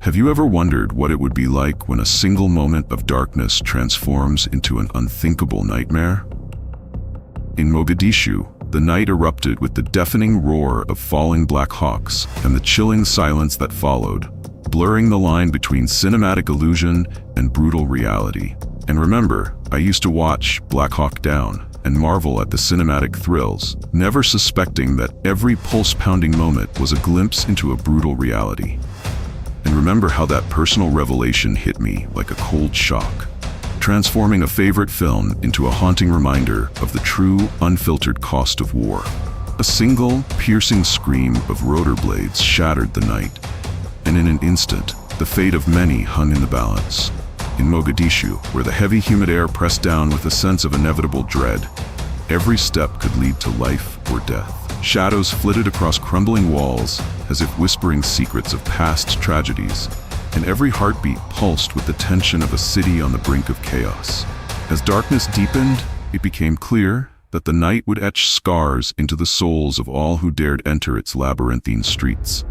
Have you ever wondered what it would be like when a single moment of darkness transforms into an unthinkable nightmare? In Mogadishu, the night erupted with the deafening roar of falling Black Hawks and the chilling silence that followed, blurring the line between cinematic illusion and brutal reality. And remember, I used to watch Black Hawk Down and marvel at the cinematic thrills, never suspecting that every pulse-pounding moment was a glimpse into a brutal reality. And remember how that personal revelation hit me like a cold shock, transforming a favorite film into a haunting reminder of the true, unfiltered cost of war. A single, piercing scream of rotor blades shattered the night, and in an instant, the fate of many hung in the balance. In Mogadishu, where the heavy, humid air pressed down with a sense of inevitable dread, every step could lead to life or death. Shadows flitted across crumbling walls as if whispering secrets of past tragedies, and every heartbeat pulsed with the tension of a city on the brink of chaos. As darkness deepened, it became clear that the night would etch scars into the souls of all who dared enter its labyrinthine streets.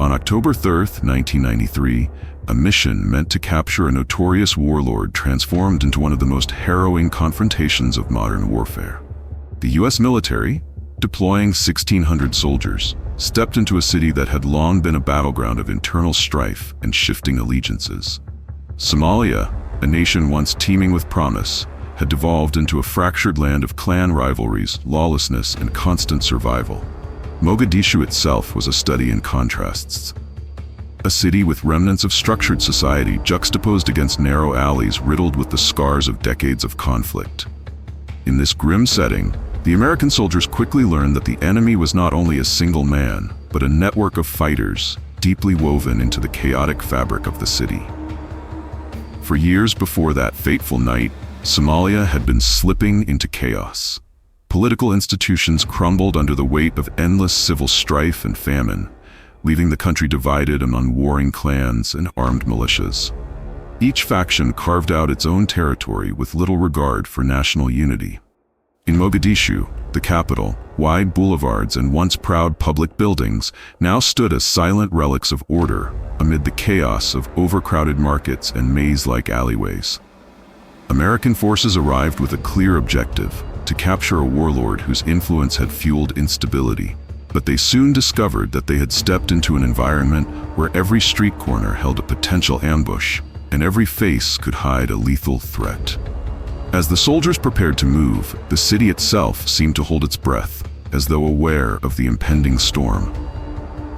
On October 3rd, 1993, a mission meant to capture a notorious warlord transformed into one of the most harrowing confrontations of modern warfare. The U.S. military, deploying 1,600 soldiers, stepped into a city that had long been a battleground of internal strife and shifting allegiances. Somalia, a nation once teeming with promise, had devolved into a fractured land of clan rivalries, lawlessness, and constant survival. Mogadishu itself was a study in contrasts. A city with remnants of structured society juxtaposed against narrow alleys riddled with the scars of decades of conflict. In this grim setting, the American soldiers quickly learned that the enemy was not only a single man, but a network of fighters deeply woven into the chaotic fabric of the city. For years before that fateful night, Somalia had been slipping into chaos. Political institutions crumbled under the weight of endless civil strife and famine, leaving the country divided among warring clans and armed militias. Each faction carved out its own territory with little regard for national unity. In Mogadishu, the capital, wide boulevards and once proud public buildings now stood as silent relics of order amid the chaos of overcrowded markets and maze-like alleyways. American forces arrived with a clear objective: to capture a warlord whose influence had fueled instability. But they soon discovered that they had stepped into an environment where every street corner held a potential ambush, and every face could hide a lethal threat. As the soldiers prepared to move, the city itself seemed to hold its breath, as though aware of the impending storm.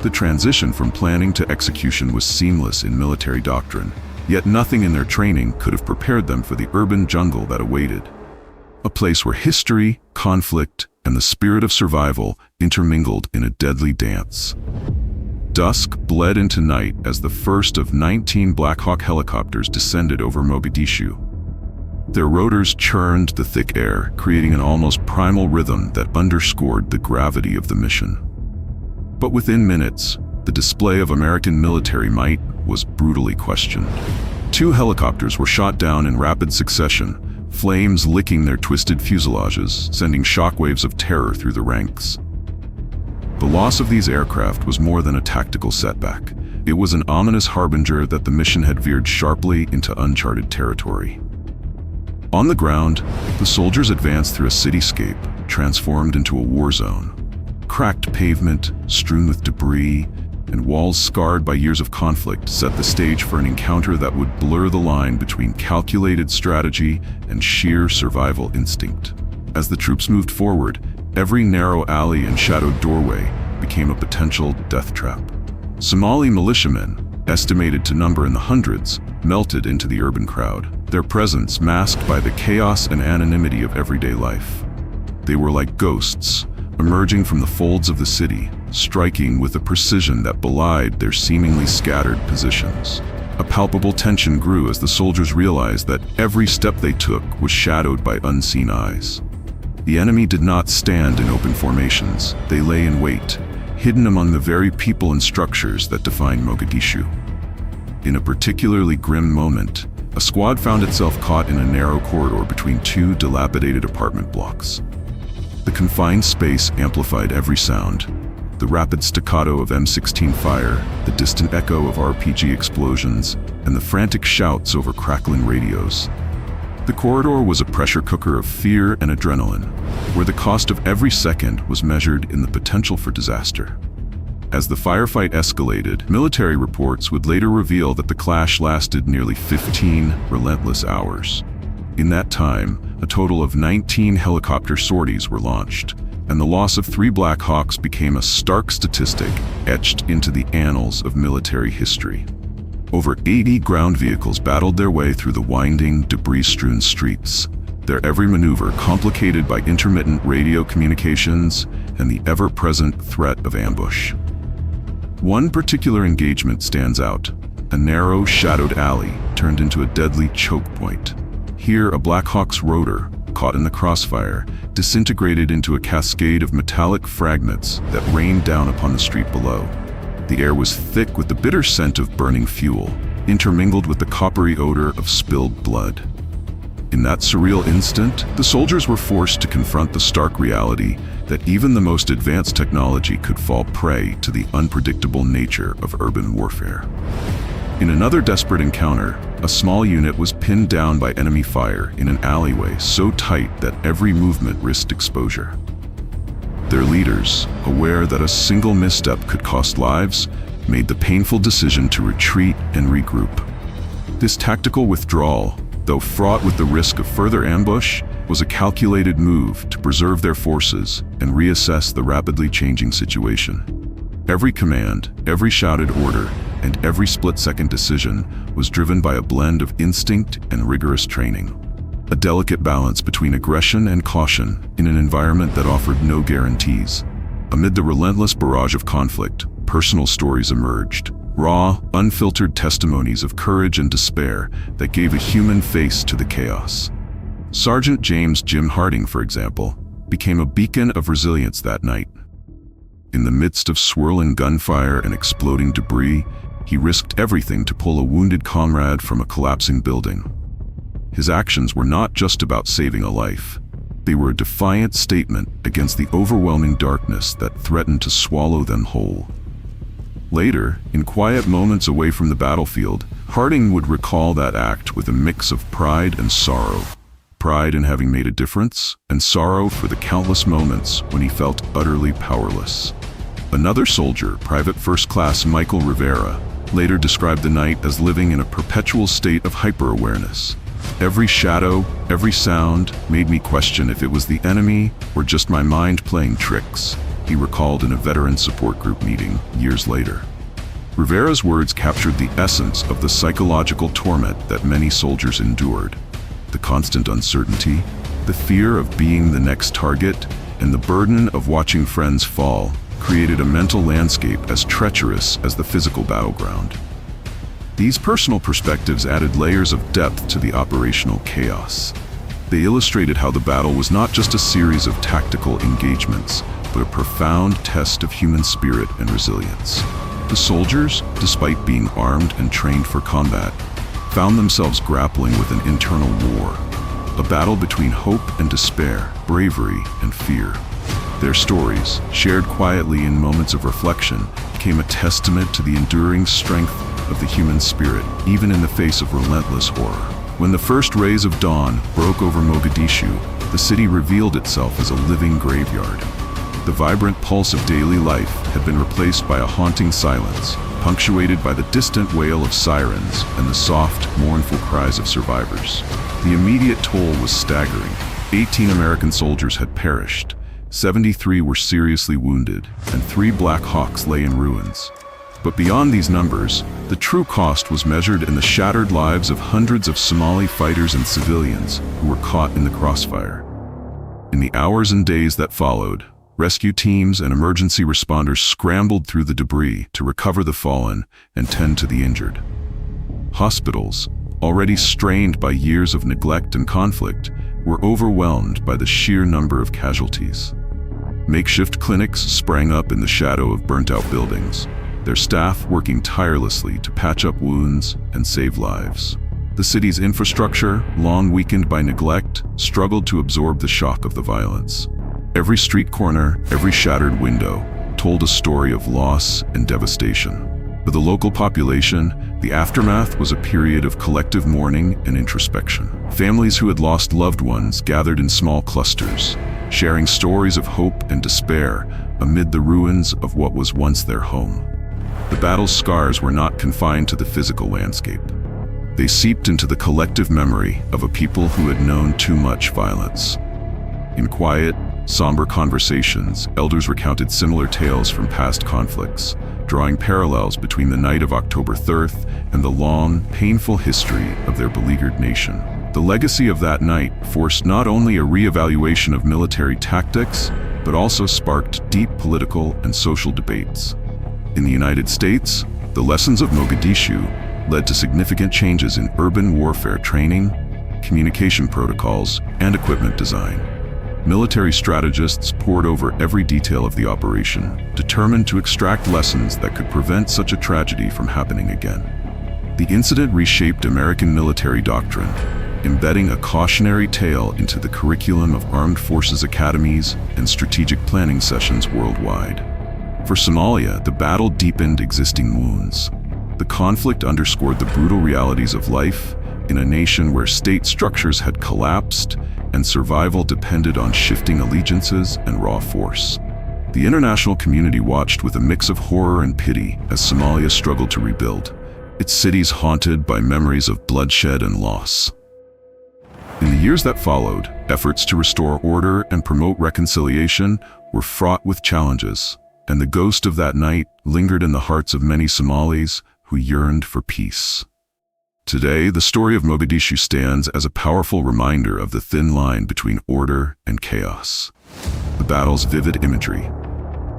The transition from planning to execution was seamless in military doctrine, yet nothing in their training could have prepared them for the urban jungle that awaited. A place where history, conflict, and the spirit of survival intermingled in a deadly dance. Dusk bled into night as the first of 19 Black Hawk helicopters descended over Mogadishu. Their rotors churned the thick air, creating an almost primal rhythm that underscored the gravity of the mission. But within minutes, the display of American military might was brutally questioned. 2 helicopters were shot down in rapid succession, flames licking their twisted fuselages, sending shockwaves of terror through the ranks. The loss of these aircraft was more than a tactical setback. It was an ominous harbinger that the mission had veered sharply into uncharted territory. On the ground, the soldiers advanced through a cityscape transformed into a war zone. Cracked pavement, strewn with debris, and walls scarred by years of conflict set the stage for an encounter that would blur the line between calculated strategy and sheer survival instinct. As the troops moved forward, every narrow alley and shadowed doorway became a potential death trap. Somali militiamen, estimated to number in the hundreds, melted into the urban crowd, their presence masked by the chaos and anonymity of everyday life. They were like ghosts, emerging from the folds of the city, striking with a precision that belied their seemingly scattered positions. A palpable tension grew as the soldiers realized that every step they took was shadowed by unseen eyes. The enemy did not stand in open formations. They lay in wait, hidden among the very people and structures that define Mogadishu. In a particularly grim moment, a squad found itself caught in a narrow corridor between 2 dilapidated apartment blocks. The confined space amplified every sound: The rapid staccato of M16 fire, the distant echo of RPG explosions, and the frantic shouts over crackling radios. The corridor was a pressure cooker of fear and adrenaline, where the cost of every second was measured in the potential for disaster. As the firefight escalated, military reports would later reveal that the clash lasted nearly 15 relentless hours. In that time, a total of 19 helicopter sorties were launched, and the loss of 3 Black Hawks became a stark statistic etched into the annals of military history. Over 80 ground vehicles battled their way through the winding, debris-strewn streets, their every maneuver complicated by intermittent radio communications and the ever-present threat of ambush. One particular engagement stands out. A narrow, shadowed alley turned into a deadly choke point. Here, a Black Hawk's rotor, caught in the crossfire, disintegrated into a cascade of metallic fragments that rained down upon the street below. The air was thick with the bitter scent of burning fuel, intermingled with the coppery odor of spilled blood. In that surreal instant, the soldiers were forced to confront the stark reality that even the most advanced technology could fall prey to the unpredictable nature of urban warfare. In another desperate encounter, a small unit was pinned down by enemy fire in an alleyway so tight that every movement risked exposure. Their leaders, aware that a single misstep could cost lives, made the painful decision to retreat and regroup. This tactical withdrawal, though fraught with the risk of further ambush, was a calculated move to preserve their forces and reassess the rapidly changing situation. Every command, every shouted order, and every split-second decision was driven by a blend of instinct and rigorous training. A delicate balance between aggression and caution in an environment that offered no guarantees. Amid the relentless barrage of conflict, personal stories emerged. Raw, unfiltered testimonies of courage and despair that gave a human face to the chaos. Sergeant James Jim Harding, for example, became a beacon of resilience that night. In the midst of swirling gunfire and exploding debris, he risked everything to pull a wounded comrade from a collapsing building. His actions were not just about saving a life. They were a defiant statement against the overwhelming darkness that threatened to swallow them whole. Later, in quiet moments away from the battlefield, Harding would recall that act with a mix of pride and sorrow. Pride in having made a difference, and sorrow for the countless moments when he felt utterly powerless. Another soldier, Private First Class Michael Rivera, later described the night as living in a perpetual state of hyper-awareness. Every shadow, every sound made me question if it was the enemy or just my mind playing tricks, he recalled in a veteran support group meeting years later. Rivera's words captured the essence of the psychological torment that many soldiers endured. The constant uncertainty, the fear of being the next target, and the burden of watching friends fall created a mental landscape as treacherous as the physical battleground. These personal perspectives added layers of depth to the operational chaos. They illustrated how the battle was not just a series of tactical engagements, but a profound test of human spirit and resilience. The soldiers, despite being armed and trained for combat, found themselves grappling with an internal war, a battle between hope and despair, bravery and fear. Their stories, shared quietly in moments of reflection, became a testament to the enduring strength of the human spirit, even in the face of relentless horror. When the first rays of dawn broke over Mogadishu, the city revealed itself as a living graveyard. The vibrant pulse of daily life had been replaced by a haunting silence, punctuated by the distant wail of sirens and the soft, mournful cries of survivors. The immediate toll was staggering. 18 American soldiers had perished, 73 were seriously wounded, and 3 Black Hawks lay in ruins. But beyond these numbers, the true cost was measured in the shattered lives of hundreds of Somali fighters and civilians who were caught in the crossfire. In the hours and days that followed, rescue teams and emergency responders scrambled through the debris to recover the fallen and tend to the injured. Hospitals, already strained by years of neglect and conflict, were overwhelmed by the sheer number of casualties. Makeshift clinics sprang up in the shadow of burnt-out buildings, their staff working tirelessly to patch up wounds and save lives. The city's infrastructure, long weakened by neglect, struggled to absorb the shock of the violence. Every street corner, every shattered window, told a story of loss and devastation. For the local population, the aftermath was a period of collective mourning and introspection. Families who had lost loved ones gathered in small clusters, sharing stories of hope and despair amid the ruins of what was once their home. The battle's scars were not confined to the physical landscape. They seeped into the collective memory of a people who had known too much violence. In quiet, somber conversations, elders recounted similar tales from past conflicts, drawing parallels between the night of October 3rd and the long, painful history of their beleaguered nation. The legacy of that night forced not only a re-evaluation of military tactics, but also sparked deep political and social debates. In the United States, the lessons of Mogadishu led to significant changes in urban warfare training, communication protocols, and equipment design. Military strategists pored over every detail of the operation, determined to extract lessons that could prevent such a tragedy from happening again. The incident reshaped American military doctrine, embedding a cautionary tale into the curriculum of armed forces academies and strategic planning sessions worldwide. For Somalia, the battle deepened existing wounds. The conflict underscored the brutal realities of life in a nation where state structures had collapsed and survival depended on shifting allegiances and raw force. The international community watched with a mix of horror and pity as Somalia struggled to rebuild, its cities haunted by memories of bloodshed and loss. In the years that followed, efforts to restore order and promote reconciliation were fraught with challenges, and the ghost of that night lingered in the hearts of many Somalis who yearned for peace. Today, the story of Mogadishu stands as a powerful reminder of the thin line between order and chaos. The battle's vivid imagery,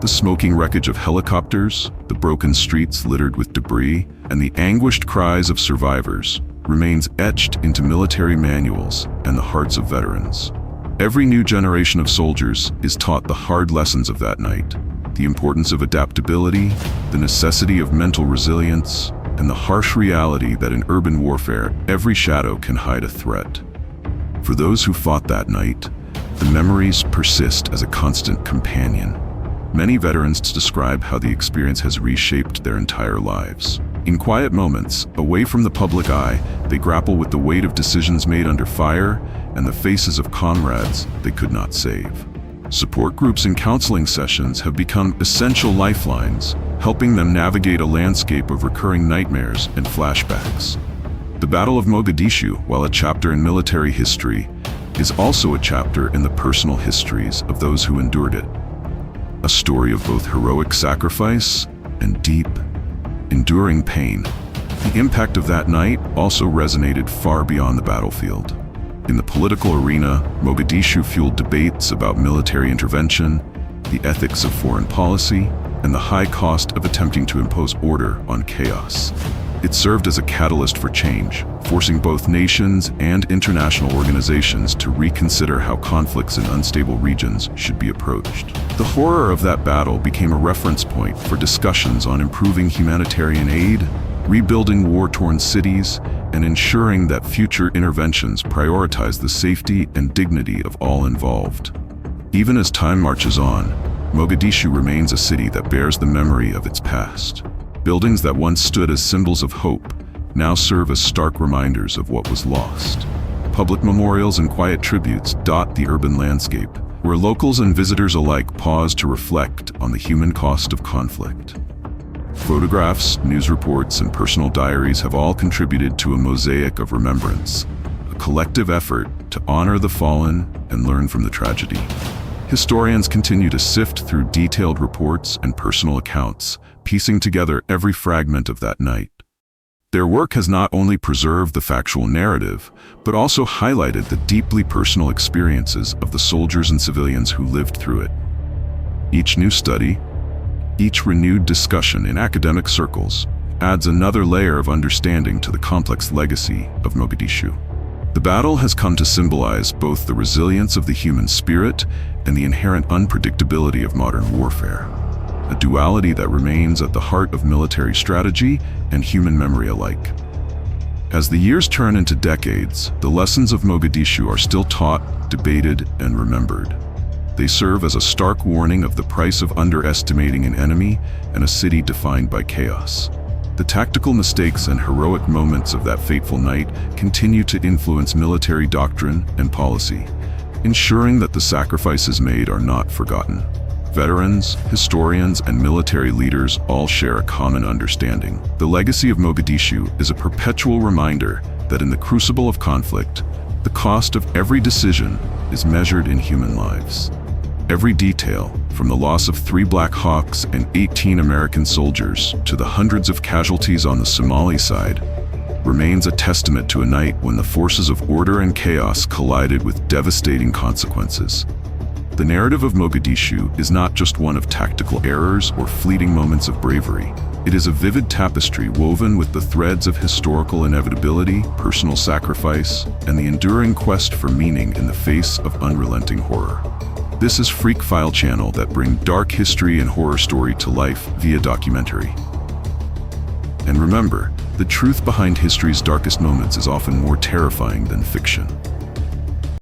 the smoking wreckage of helicopters, the broken streets littered with debris, and the anguished cries of survivors remains etched into military manuals and the hearts of veterans. Every new generation of soldiers is taught the hard lessons of that night, the importance of adaptability, the necessity of mental resilience, and the harsh reality that in urban warfare, every shadow can hide a threat. For those who fought that night, the memories persist as a constant companion. Many veterans describe how the experience has reshaped their entire lives. In quiet moments, away from the public eye, they grapple with the weight of decisions made under fire and the faces of comrades they could not save. Support groups and counseling sessions have become essential lifelines, helping them navigate a landscape of recurring nightmares and flashbacks. The Battle of Mogadishu, while a chapter in military history, is also a chapter in the personal histories of those who endured it. A story of both heroic sacrifice and deep, enduring pain. The impact of that night also resonated far beyond the battlefield. In the political arena, Mogadishu fueled debates about military intervention, the ethics of foreign policy, and the high cost of attempting to impose order on chaos. It served as a catalyst for change, forcing both nations and international organizations to reconsider how conflicts in unstable regions should be approached. The horror of that battle became a reference point for discussions on improving humanitarian aid, rebuilding war-torn cities, and ensuring that future interventions prioritize the safety and dignity of all involved. Even as time marches on, Mogadishu remains a city that bears the memory of its past. Buildings that once stood as symbols of hope now serve as stark reminders of what was lost. Public memorials and quiet tributes dot the urban landscape, where locals and visitors alike pause to reflect on the human cost of conflict. Photographs, news reports, and personal diaries have all contributed to a mosaic of remembrance, a collective effort to honor the fallen and learn from the tragedy. Historians continue to sift through detailed reports and personal accounts, piecing together every fragment of that night. Their work has not only preserved the factual narrative, but also highlighted the deeply personal experiences of the soldiers and civilians who lived through it. Each new study, each renewed discussion in academic circles, adds another layer of understanding to the complex legacy of Mogadishu. The battle has come to symbolize both the resilience of the human spirit and the inherent unpredictability of modern warfare, a duality that remains at the heart of military strategy and human memory alike. As the years turn into decades, the lessons of Mogadishu are still taught, debated, and remembered. They serve as a stark warning of the price of underestimating an enemy and a city defined by chaos. The tactical mistakes and heroic moments of that fateful night continue to influence military doctrine and policy, ensuring that the sacrifices made are not forgotten. Veterans, historians, and military leaders all share a common understanding. The legacy of Mogadishu is a perpetual reminder that in the crucible of conflict, the cost of every decision is measured in human lives. Every detail, from the loss of 3 Black Hawks and 18 American soldiers to the hundreds of casualties on the Somali side, remains a testament to a night when the forces of order and chaos collided with devastating consequences. The narrative of Mogadishu is not just one of tactical errors or fleeting moments of bravery. It is a vivid tapestry woven with the threads of historical inevitability, personal sacrifice, and the enduring quest for meaning in the face of unrelenting horror. This is Freak File Channel that bring dark history and horror story to life via documentary. And remember, the truth behind history's darkest moments is often more terrifying than fiction.